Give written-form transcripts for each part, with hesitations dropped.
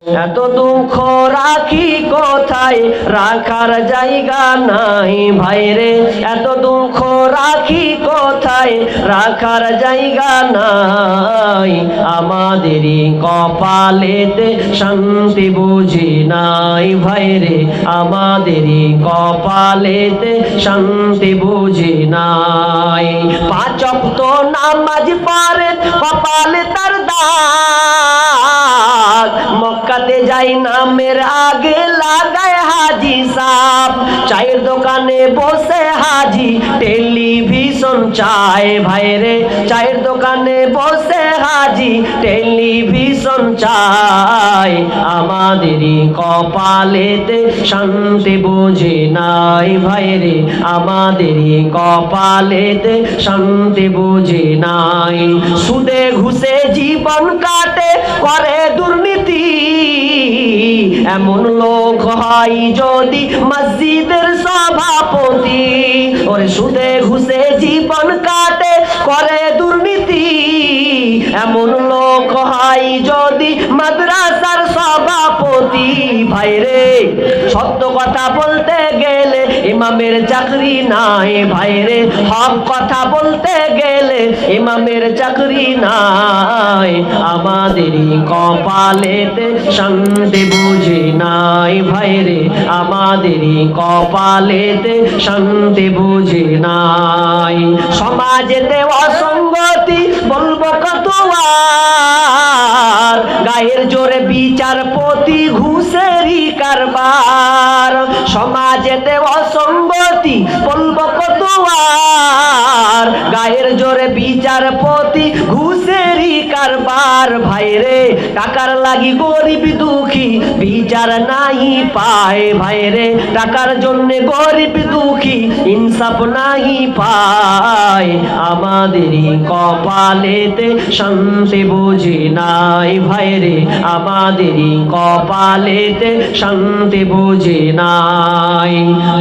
এত দুঃখ রাখি কোথায়, রাখার জায়গা নাই ভাইরে। এত দুঃখ রাখি কোথায়, রাখার জায়গা নাই। আমাদেরই কপালেতে শান্তি বুঝি নাই ভাইরে। আমাদেরই কপালেতে শান্তি বুঝি নাই। পাঁচ ওয়াক্ত নামাজ পড়ে কপালে তার দাগ, মক্কাতে যাই নামের আগে লাগায় হাজি সাপ। চায়ের দোকানে বসে হাজি টেলিভিশন চায় ভাইরে। চায়ের দোকানে বসে হাজি টেলিভিশন চায়। আমাদেরই কপালেতে শান্তি বুঝি নাই ভাইরে। আমাদেরই কপালেতে শান্তি বুঝি নাই। সুদে ঘুষে জীবন কাটে করে দুর্নীতি, এমন লোক হয় যদি মসজিদের সভাপতি। ওরে সুদে ঘুষে জীবন কাটে করে দুর্নীতি, এমন লোক হয় যদি মাদ্রাসার সভাপতি ভাইরে। সত্য কথা বলতে গেলে ইমামের চাকরি নাই ভাইরে। হক কথা বলতে গেলে ইমামের চাকরি নাই। আমাদেরই কপালেতে শান্তি বুঝি নাই ভাইরে। আমাদেরই কপালেতে শান্তি বুঝি নাই। সমাজেতে অসঙ্গতি বলবো কতবার, গায়ের জোরে বিচারপতি ঘুষেরই কারবার। সমাজেতে অসঙ্গতি বলবো কতবার, গায়ের জোরে বিচারপতি ঘুষেরই কারবার ভাইরে। টাকার লাগি গরিব দুঃখী বিচার নাই পায় ভাইরে। টাকার জন্য গরিব দুঃখী ইনসাফ নাই পায়। আমাদেরই কপালেতে শান্তি বুঝি নাই ভাইরে। আমাদেরই কপালেতে শান্তি বুঝি নাই।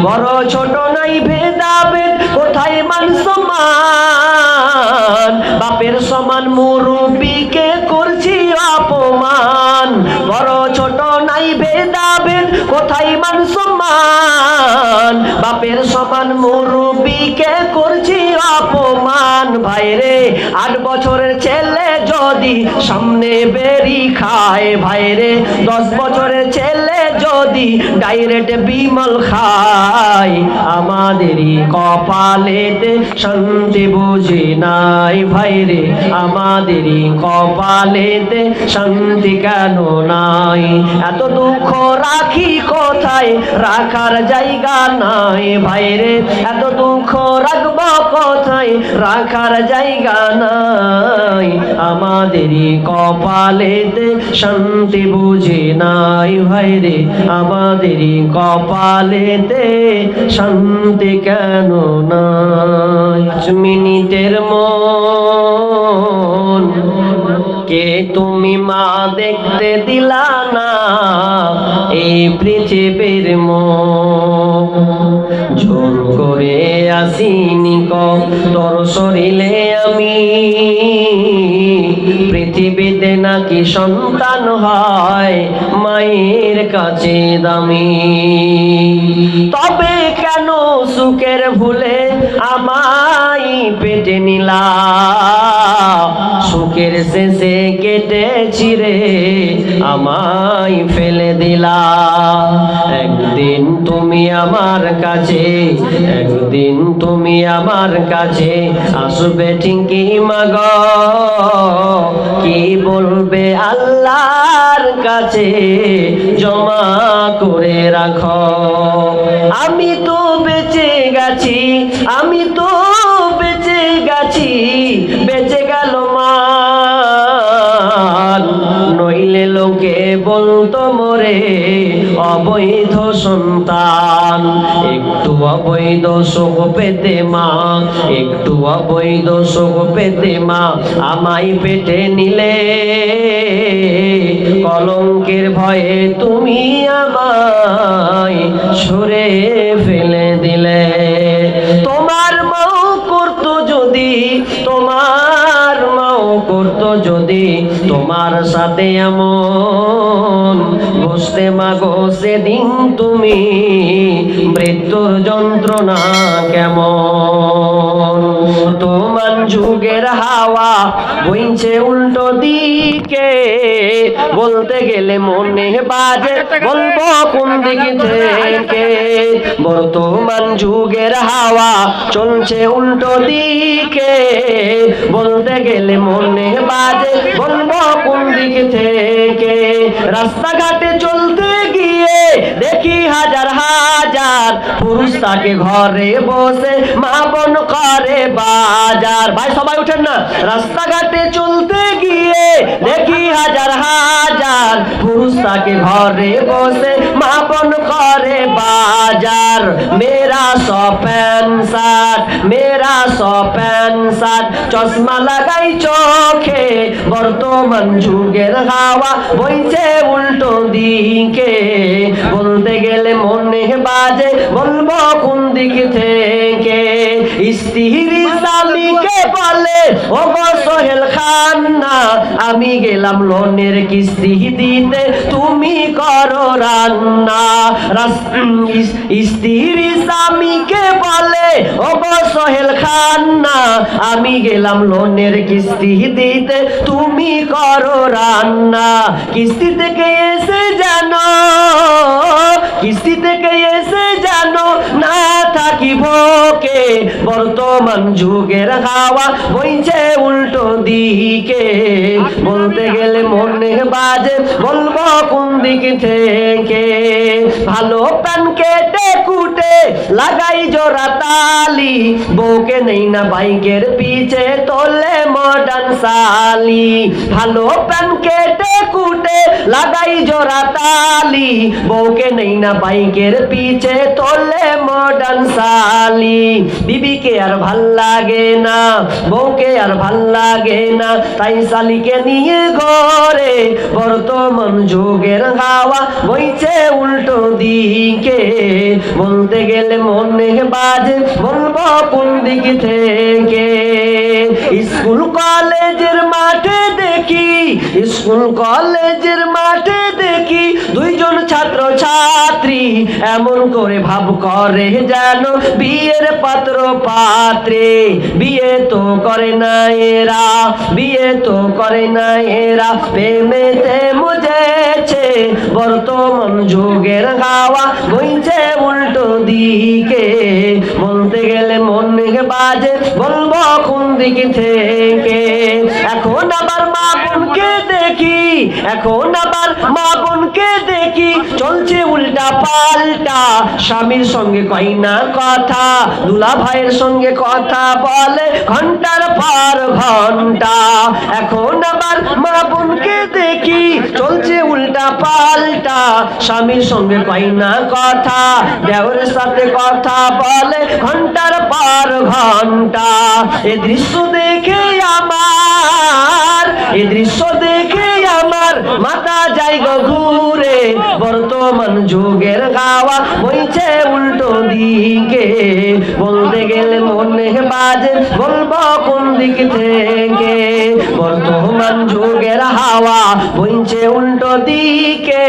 বড় ছোট নাই ভেদাভেদ, কোথায় মান সম্মান। বাপের সমান মুরব্বিকে করছি অপমান। বড় ছোট নাই ভেদাভেদ, কোথায় মান সম্মান। বাপের সমান মুরব্বিকে করছি অপমান ভাইরে। 8 বছরের ছেলে যদি সামনে বেরি খায় ভাইরে। 10 বছরের ছেলে যদি ডাইরেক্ট বিমল খায়। আমাদেরই কপালেতে শান্তি বুঝি নাই ভাইরে। আমাদেরই কপালেতে শান্তি কেন নাই। এত দুঃখ রাখি কোথায়, রাখার জায়গা নাই ভাইরে। এত দুঃখ রাখবো কোথায়, রাখার জায়গা নাই। আমাদেরই কপালেতে শান্তি বুঝি নাই ভাইরে। আমাদেরই কপালেতে শান্তি কেন নাই। 5 মিনিটের মন কে তুমি মা দেখতে দিলা না, এই পৃথিবীর মুখ জোর করে আসিনি তোর শরীরে আমি। পৃথিবীতে নাকি সন্তান হয় মায়ের কাছে দামি। তবে কেন সুখের ভুলে আমায় পেটে নিলা, সুখের শেষে কেটে ছিঁড়ে আমায় ফেলে দিলা। একদিন তুমি আমার কাছে, একদিন তুমি আমার কাছে আসবে ঠিকই মাগো। কি বলবে আল্লাহর কাছে জমা করে রাখো। আমি তো বেঁচে গেছি, আমি তো বেঁচে গেছি, বেঁচে গেল মান। নইলে লোকে বলতো মোরে অবৈধ সন্তান। একটু অবৈধ সুখ পেতে মা, একটু অবৈধ সুখ পেতে মা আমায় পেটে নিলে। কলঙ্কের ভয়ে তুমি আমায় ছুঁড়ে ফেলে দিলে। তোমার মাও করতো যদি, তোমার মাও করতো যদি তোমার সাথে এমন, বুঝতে মাগো সেদিন তুমি মৃত্যুর যন্ত্রণা কেমন। তোমার যুগের হাওয়া বইছে উল্টো দিকে, বলতে গেলে মনে বাজে বলবো কোন দিক থেকে। বর্তমান যুগের হাওয়া চলছে উল্টো দিকে, বলতে গেলে মনে বাজে বলবো কোন দিক থেকে। রাস্তাঘাটে চলতে গিয়ে দেখি হাজার হাজার পুরুষ তাকে ঘরে বসে মা বোন করে বাজার। ভাই সবাই উঠেন না। রাস্তাঘাটে চলতে গিয়ে দেখি হাজার হাজার পুরুষ তাকে ঘরে বসে মা বোন করে বাজার। মেরা সো প্যান্ট শার্ট, মেরা সো প্যান্ট শার্ট, চশমা লাগাই চোখে, বর্তমান যুগের হাওয়া বইছে উল্টো দিকে, বলতে গেলে মনে বাজে বলবো কোন দিক থেকে। স্ত্রী স্বামীকে বলে ও গো সোহেল খান না, আমি গেলাম লোনের কিস্তি দিতে তুমি করো রান্না। স্ত্রী স্বামীকে বলে ও গো সোহেল খান না, আমি গেলাম লোনের কিস্তি দিতে তুমি করো রান্না। কিস্তি থেকে এসে জানো, কিস্তি থেকে এসে জানো না থাকি ভোকে, বর্তমান যুগের হাওয়া বইছে উল্টো দিকে, বলতে গেলে মনে বাজে বলবো কোন দিক থেকে। ভালো প্যান কেটে কুটে লাগাই জোড়া তালি, বউকে নেই না বাইকের পিছে তোলে মডার্ন সালি। ভালো প্যান কেটে কুটে লাগাই জোড়া তালি, বউকে নেই না বাইকের পিছে তোলে মডার্ন সালি। বিবিকে আর ভাল লাগে না, বউকে আর ভাল লাগে না, তাই শালিকে নিয়ে ঘরে, বর্তমান যুগের হাওয়া বইছে উল্টো দিকে, বলতে গেলে মনে বাজে বলবো কোন দিক থেকে। স্কুল কলেজের মাঠে দেখি, স্কুল কলেজের মাঠে দেখি দুইজন ছাত্র ছাত্রী এমন করে ভাব করে যেন বিয়ের পাত্র পাত্রে। বিয়ে তো করে না এরা, বিয়ে তো করে না এরা, প্রেমেতে মুজেছে, বর্তমান যুগের হাওয়া বইছে উল্টো দিকে, বলতে গেলে মনে বাজে বলবো কোন দিক থেকে। এখন আবার মা বোনকে দেখি, এখন আবার মা বোনকে দেখি চলছে উল্টা পাল্টা, স্বামীর সঙ্গে কয় না কথা, দুলা ভাইয়ের সঙ্গে কথা বলে ঘন্টার পর ঘন্টা। এখন আবার মা বোনকে দেখি চলছে উল্টা পাল্টা, স্বামীর সঙ্গে কয় না কথা, দেওরের সাথে কথা বলে ঘন্টার পর ঘন্টা। এ দৃশ্য দেখে আমার, এ দৃশ্য দেখে আমার মাথা যায় গো ঘুরে, বর্তমান যুগের হাওয়া বইছে উল্টো দিকে, বলতে গেলে মনে বাজে বলবো কোন দিক থেকে। বর্তমান যুগের হাওয়া বইছে উল্টো দিকে,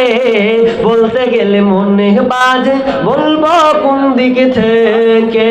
বলতে গেলে মনে বাজে বলবো কোন দিক থেকে।